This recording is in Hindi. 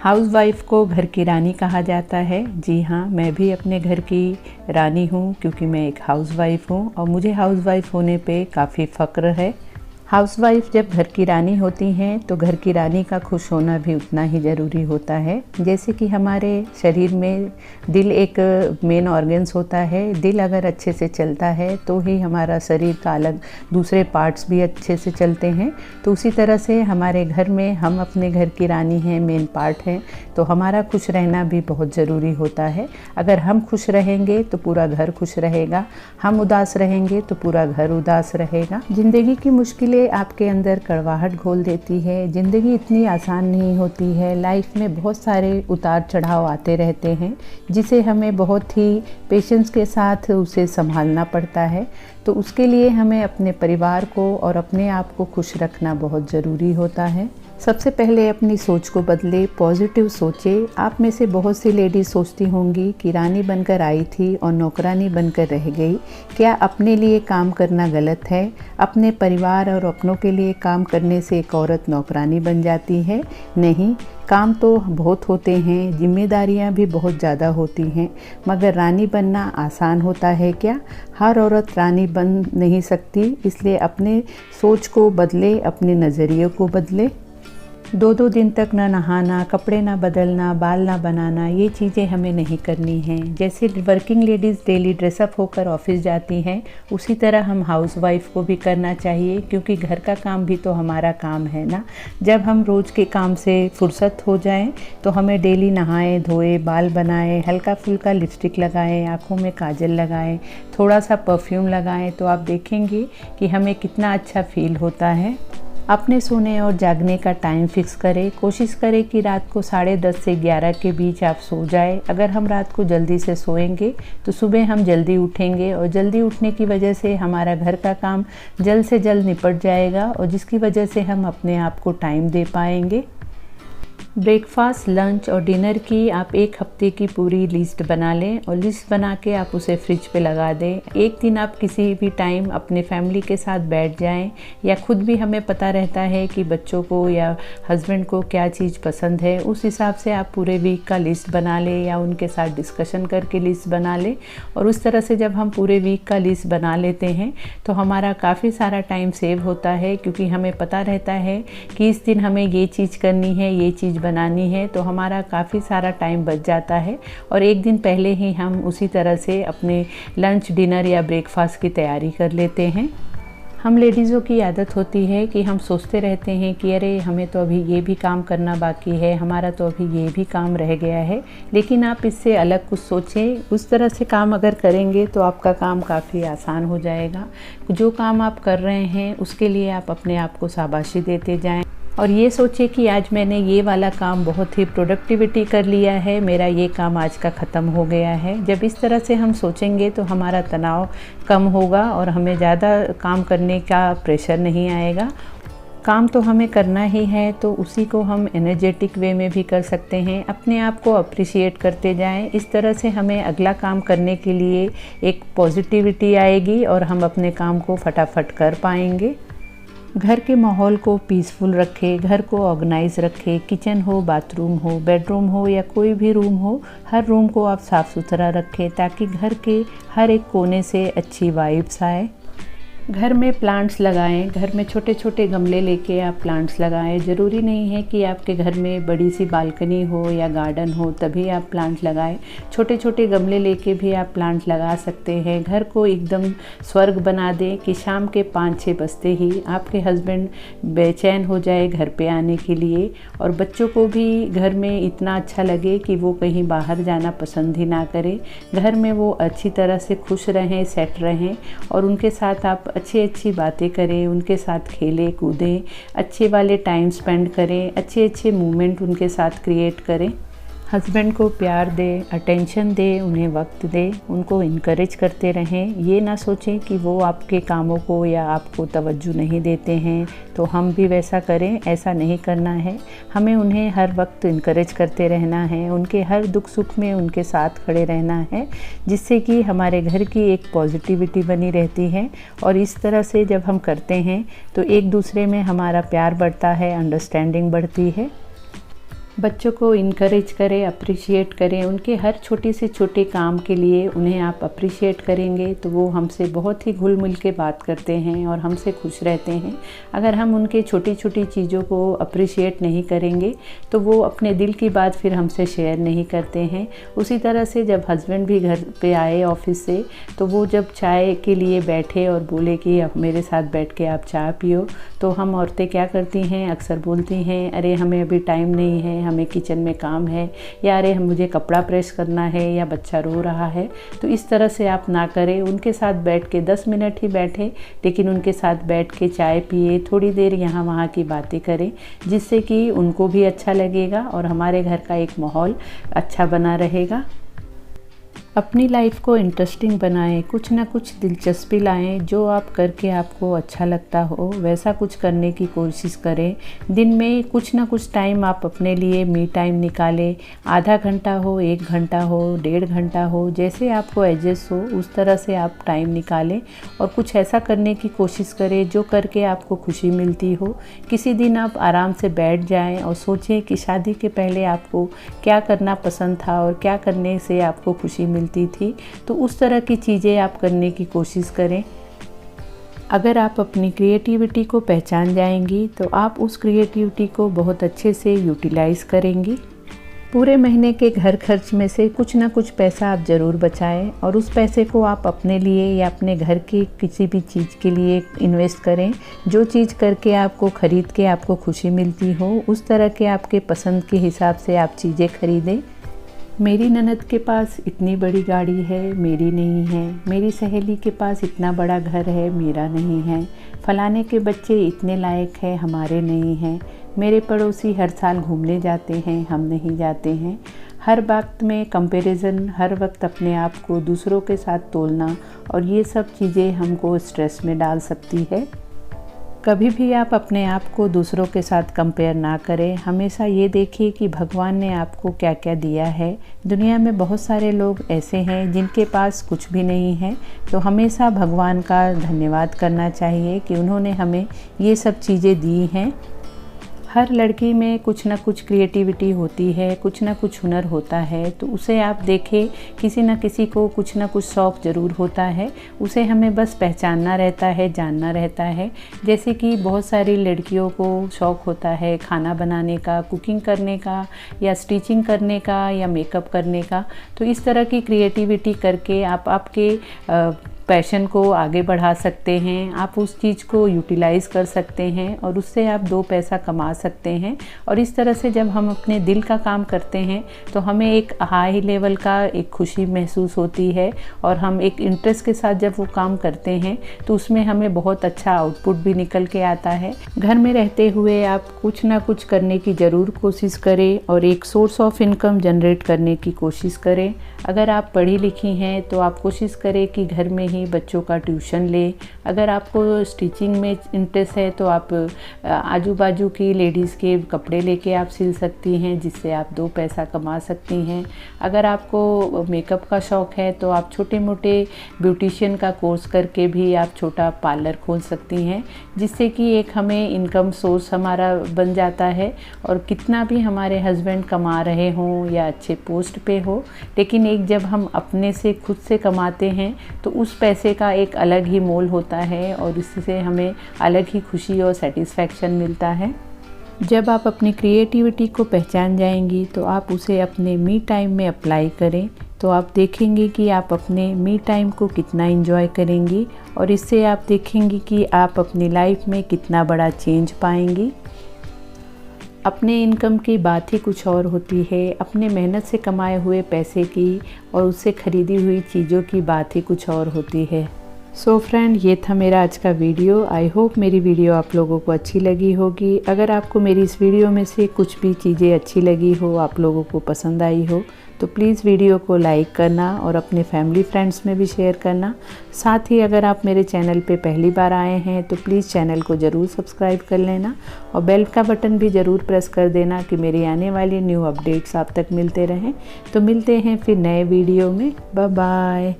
हाउसवाइफ को घर की रानी कहा जाता है। जी हाँ, मैं भी अपने घर की रानी हूँ क्योंकि मैं एक हाउसवाइफ हूँ और मुझे हाउसवाइफ होने पे काफ़ी फ़क्र है। हाउसवाइफ जब घर की रानी होती हैं तो घर की रानी का खुश होना भी उतना ही ज़रूरी होता है। जैसे कि हमारे शरीर में दिल एक मेन ऑर्गन्स होता है। दिल अगर अच्छे से चलता है तो ही हमारा शरीर का अलग दूसरे पार्ट्स भी अच्छे से चलते हैं। तो उसी तरह से हमारे घर में हम अपने घर की रानी हैं, मेन पार्ट हैं, तो हमारा खुश रहना भी बहुत ज़रूरी होता है। अगर हम खुश रहेंगे तो पूरा घर खुश रहेगा, हम उदास रहेंगे तो पूरा घर उदास रहेगा। ज़िंदगी की मुश्किलें आपके अंदर कड़वाहट घोल देती है। ज़िंदगी इतनी आसान नहीं होती है। लाइफ में बहुत सारे उतार चढ़ाव आते रहते हैं जिसे हमें बहुत ही पेशेंस के साथ उसे संभालना पड़ता है। तो उसके लिए हमें अपने परिवार को और अपने आप को खुश रखना बहुत ज़रूरी होता है। सबसे पहले अपनी सोच को बदले, पॉजिटिव सोचें। आप में से बहुत सी लेडीज सोचती होंगी कि रानी बनकर आई थी और नौकरानी बनकर रह गई। क्या अपने लिए काम करना गलत है? अपने परिवार और अपनों के लिए काम करने से एक औरत नौकरानी बन जाती है? नहीं, काम तो बहुत होते हैं, जिम्मेदारियां भी बहुत ज़्यादा होती हैं, मगर रानी बनना आसान होता है क्या? हर औरत रानी बन नहीं सकती। इसलिए अपने सोच को बदले, अपने नज़रिए को बदले। 2-2 दिन तक ना नहाना, कपड़े ना बदलना, बाल ना बनाना, ये चीज़ें हमें नहीं करनी हैं। जैसे वर्किंग लेडीज़ डेली ड्रेसअप होकर ऑफिस जाती हैं, उसी तरह हम हाउसवाइफ को भी करना चाहिए, क्योंकि घर का काम भी तो हमारा काम है ना। जब हम रोज़ के काम से फुर्सत हो जाएं तो हमें डेली नहाएं धोएं, बाल बनाएं, हल्का फुल्का लिपस्टिक लगाएं, आँखों में काजल लगाएं, थोड़ा सा परफ्यूम लगाएं, तो आप देखेंगे कि हमें कितना अच्छा फील होता है। अपने सोने और जागने का टाइम फिक्स करें। कोशिश करें कि रात को 10:30 से 11 के बीच आप सो जाएं। अगर हम रात को जल्दी से सोएंगे तो सुबह हम जल्दी उठेंगे और जल्दी उठने की वजह से हमारा घर का काम जल्द से जल्द निपट जाएगा और जिसकी वजह से हम अपने आप को टाइम दे पाएंगे। ब्रेकफास्ट, लंच और डिनर की आप एक हफ्ते की पूरी लिस्ट बना लें और लिस्ट बना के आप उसे फ्रिज पे लगा दें। एक दिन आप किसी भी टाइम अपने फैमिली के साथ बैठ जाएं, या खुद भी हमें पता रहता है कि बच्चों को या हस्बैंड को क्या चीज़ पसंद है, उस हिसाब से आप पूरे वीक का लिस्ट बना लें या उनके साथ डिस्कशन करके लिस्ट बना लें। और उस तरह से जब हम पूरे वीक का लिस्ट बना लेते हैं तो हमारा काफ़ी सारा टाइम सेव होता है, क्योंकि हमें पता रहता है कि इस दिन हमें ये चीज़ करनी है, ये चीज़ बनानी है, तो हमारा काफ़ी सारा टाइम बच जाता है और एक दिन पहले ही हम उसी तरह से अपने लंच, डिनर या ब्रेकफास्ट की तैयारी कर लेते हैं। हम लेडीज़ों की आदत होती है कि हम सोचते रहते हैं कि अरे हमें तो अभी ये भी काम करना बाकी है, हमारा तो अभी ये भी काम रह गया है। लेकिन आप इससे अलग कुछ सोचें। उस तरह से काम अगर करेंगे तो आपका काम काफ़ी आसान हो जाएगा। जो काम आप कर रहे हैं उसके लिए आप अपने आप को शाबाशी देते जाएं और ये सोचें कि आज मैंने ये वाला काम बहुत ही प्रोडक्टिविटी कर लिया है, मेरा ये काम आज का ख़त्म हो गया है। जब इस तरह से हम सोचेंगे तो हमारा तनाव कम होगा और हमें ज़्यादा काम करने का प्रेशर नहीं आएगा। काम तो हमें करना ही है, तो उसी को हम एनर्जेटिक वे में भी कर सकते हैं। अपने आप को अप्रिशिएट करते जाएं। इस तरह से हमें अगला काम करने के लिए एक पॉजिटिविटी आएगी और हम अपने काम को फटाफट कर पाएंगे। घर के माहौल को पीसफुल रखें, घर को ऑर्गेनाइज रखें। किचन हो, बाथरूम हो, बेडरूम हो या कोई भी रूम हो, हर रूम को आप साफ़ सुथरा रखें ताकि घर के हर एक कोने से अच्छी वाइब्स आए। घर में प्लांट्स लगाएं। घर में छोटे छोटे गमले लेके आप प्लांट्स लगाएं। ज़रूरी नहीं है कि आपके घर में बड़ी सी बालकनी हो या गार्डन हो तभी आप प्लांट लगाएं। छोटे छोटे गमले लेके भी आप प्लांट लगा सकते हैं। घर को एकदम स्वर्ग बना दें कि शाम के 5-6 बजते ही आपके हस्बैंड बेचैन हो जाए घर पे आने के लिए और बच्चों को भी घर में इतना अच्छा लगे कि वो कहीं बाहर जाना पसंद ही ना करें। घर में वो अच्छी तरह से खुश रहें, सेट रहें और उनके साथ आप अच्छी बातें करें, उनके साथ खेलें कूदें, अच्छे वाले टाइम स्पेंड करें, अच्छे मोमेंट उनके साथ क्रिएट करें। हस्बैंड को प्यार दें, अटेंशन दें, उन्हें वक्त दें, उनको इनकरेज करते रहें। ये ना सोचें कि वो आपके कामों को या आपको तवज्जो नहीं देते हैं तो हम भी वैसा करें, ऐसा नहीं करना है। हमें उन्हें हर वक्त इनकरेज करते रहना है, उनके हर दुख सुख में उनके साथ खड़े रहना है, जिससे कि हमारे घर की एक पॉजिटिविटी बनी रहती है। और इस तरह से जब हम करते हैं तो एक दूसरे में हमारा प्यार बढ़ता है, अंडरस्टैंडिंग बढ़ती है। बच्चों को इनकरेज करें, अप्रिशिएट करें, उनके हर छोटे से छोटे काम के लिए उन्हें आप अप्रिशिएट करेंगे तो वो हमसे बहुत ही घुल मिल के बात करते हैं और हमसे खुश रहते हैं। अगर हम उनके छोटी छोटी चीज़ों को अप्रिशिएट नहीं करेंगे तो वो अपने दिल की बात फिर हमसे शेयर नहीं करते हैं। उसी तरह से जब हस्बैंड भी घर पे आए ऑफिस से तो वो जब चाय के लिए बैठे और बोले कि अब मेरे साथ बैठ के आप चाय पियो, तो हम औरतें क्या करती हैं, अक्सर बोलती हैं अरे हमें अभी टाइम नहीं है, हमें किचन में काम है, या अरे मुझे कपड़ा प्रेस करना है, या बच्चा रो रहा है। तो इस तरह से आप ना करें। उनके साथ बैठ के 10 मिनट ही बैठे, लेकिन उनके साथ बैठ के चाय पिए, थोड़ी देर यहाँ वहाँ की बातें करें, जिससे कि उनको भी अच्छा लगेगा और हमारे घर का एक माहौल अच्छा बना रहेगा। अपनी लाइफ को इंटरेस्टिंग बनाएं, कुछ ना कुछ दिलचस्पी लाएं, जो आप करके आपको अच्छा लगता हो वैसा कुछ करने की कोशिश करें। दिन में कुछ ना कुछ टाइम आप अपने लिए मी टाइम निकालें। आधा घंटा हो, 1 घंटा हो, 1.5 घंटा हो, जैसे आपको एडजस्ट हो उस तरह से आप टाइम निकालें और कुछ ऐसा करने की कोशिश करें जो करके आपको खुशी मिलती हो। किसी दिन आप आराम से बैठ जाएं और सोचें कि शादी के पहले आपको क्या करना पसंद था और क्या करने से आपको खुशी मिलती थी, तो उस तरह की चीज़ें आप करने की कोशिश करें। अगर आप अपनी क्रिएटिविटी को पहचान जाएंगी तो आप उस क्रिएटिविटी को बहुत अच्छे से यूटिलाइज़ करेंगी। पूरे महीने के घर खर्च में से कुछ ना कुछ पैसा आप ज़रूर बचाएं और उस पैसे को आप अपने लिए या अपने घर की किसी भी चीज़ के लिए इन्वेस्ट करें। जो चीज़ करके आपको ख़रीद के आपको खुशी मिलती हो उस तरह के आपके पसंद के हिसाब से आप चीज़ें खरीदें। मेरी ननद के पास इतनी बड़ी गाड़ी है, मेरी नहीं है। मेरी सहेली के पास इतना बड़ा घर है, मेरा नहीं है। फलाने के बच्चे इतने लायक हैं, हमारे नहीं हैं। मेरे पड़ोसी हर साल घूमने जाते हैं, हम नहीं जाते हैं। हर बात में कंपैरिजन, हर वक्त अपने आप को दूसरों के साथ तोलना, और ये सब चीज़ें हमको स्ट्रेस में डाल सकती है। कभी भी आप अपने आप को दूसरों के साथ कंपेयर ना करें। हमेशा ये देखिए कि भगवान ने आपको क्या क्या दिया है। दुनिया में बहुत सारे लोग ऐसे हैं जिनके पास कुछ भी नहीं है, तो हमेशा भगवान का धन्यवाद करना चाहिए कि उन्होंने हमें ये सब चीज़ें दी हैं। हर लड़की में कुछ ना कुछ क्रिएटिविटी होती है, कुछ ना कुछ हुनर होता है, तो उसे आप देखें। किसी न किसी को कुछ ना कुछ शौक़ ज़रूर होता है, उसे हमें बस पहचानना रहता है, जानना रहता है। जैसे कि बहुत सारी लड़कियों को शौक़ होता है खाना बनाने का, कुकिंग करने का, या स्टिचिंग करने का, या मेकअप करने का। तो इस तरह की क्रिएटिविटी करके आप आपके पैशन को आगे बढ़ा सकते हैं। आप उस चीज़ को यूटिलाइज़ कर सकते हैं और उससे आप 2 पैसा कमा सकते हैं। और इस तरह से जब हम अपने दिल का काम करते हैं तो हमें एक हाई लेवल का एक खुशी महसूस होती है, और हम एक इंटरेस्ट के साथ जब वो काम करते हैं तो उसमें हमें बहुत अच्छा आउटपुट भी निकल के आता है। घर में रहते हुए आप कुछ ना कुछ करने की ज़रूर कोशिश करें और एक सोर्स ऑफ इनकम जनरेट करने की कोशिश करें। अगर आप पढ़ी लिखी हैं तो आप कोशिश करें कि घर में ही बच्चों का ट्यूशन लें। अगर आपको स्टिचिंग में इंटरेस्ट है तो आप आजू बाजू की लेडीज़ के कपड़े लेके आप सिल सकती हैं, जिससे आप 2 पैसा कमा सकती हैं। अगर आपको मेकअप का शौक़ है तो आप छोटे मोटे ब्यूटिशियन का कोर्स करके भी आप छोटा पार्लर खोल सकती हैं, जिससे कि एक हमें इनकम सोर्स हमारा बन जाता है। और कितना भी हमारे हस्बैंड कमा रहे हों या अच्छे पोस्ट पे हो, लेकिन एक जब हम अपने से खुद से कमाते हैं तो उस पैसे का एक अलग ही मोल होता है और इससे हमें अलग ही खुशी और सेटिस्फैक्शन मिलता है। जब आप अपनी क्रिएटिविटी को पहचान जाएंगी तो आप उसे अपने मी टाइम में अप्लाई करें, तो आप देखेंगे कि आप अपने मी टाइम को कितना एंजॉय करेंगी, और इससे आप देखेंगी कि आप अपनी लाइफ में कितना बड़ा चेंज पाएंगी। अपने इनकम की बात ही कुछ और होती है, अपने मेहनत से कमाए हुए पैसे की और उससे ख़रीदी हुई चीज़ों की बात ही कुछ और होती है। सो फ्रेंड, ये था मेरा आज का वीडियो। आई होप मेरी वीडियो आप लोगों को अच्छी लगी होगी। अगर आपको मेरी इस वीडियो में से कुछ भी चीज़ें अच्छी लगी हो, आप लोगों को पसंद आई हो, तो प्लीज़ वीडियो को लाइक करना और अपने फैमिली फ्रेंड्स में भी शेयर करना। साथ ही अगर आप मेरे चैनल पे पहली बार आए हैं तो प्लीज़ चैनल को ज़रूर सब्सक्राइब कर लेना और बेल का बटन भी ज़रूर प्रेस कर देना कि मेरी आने वाली न्यू अपडेट्स आप तक मिलते रहें। तो मिलते हैं फिर नए वीडियो में। Bye bye.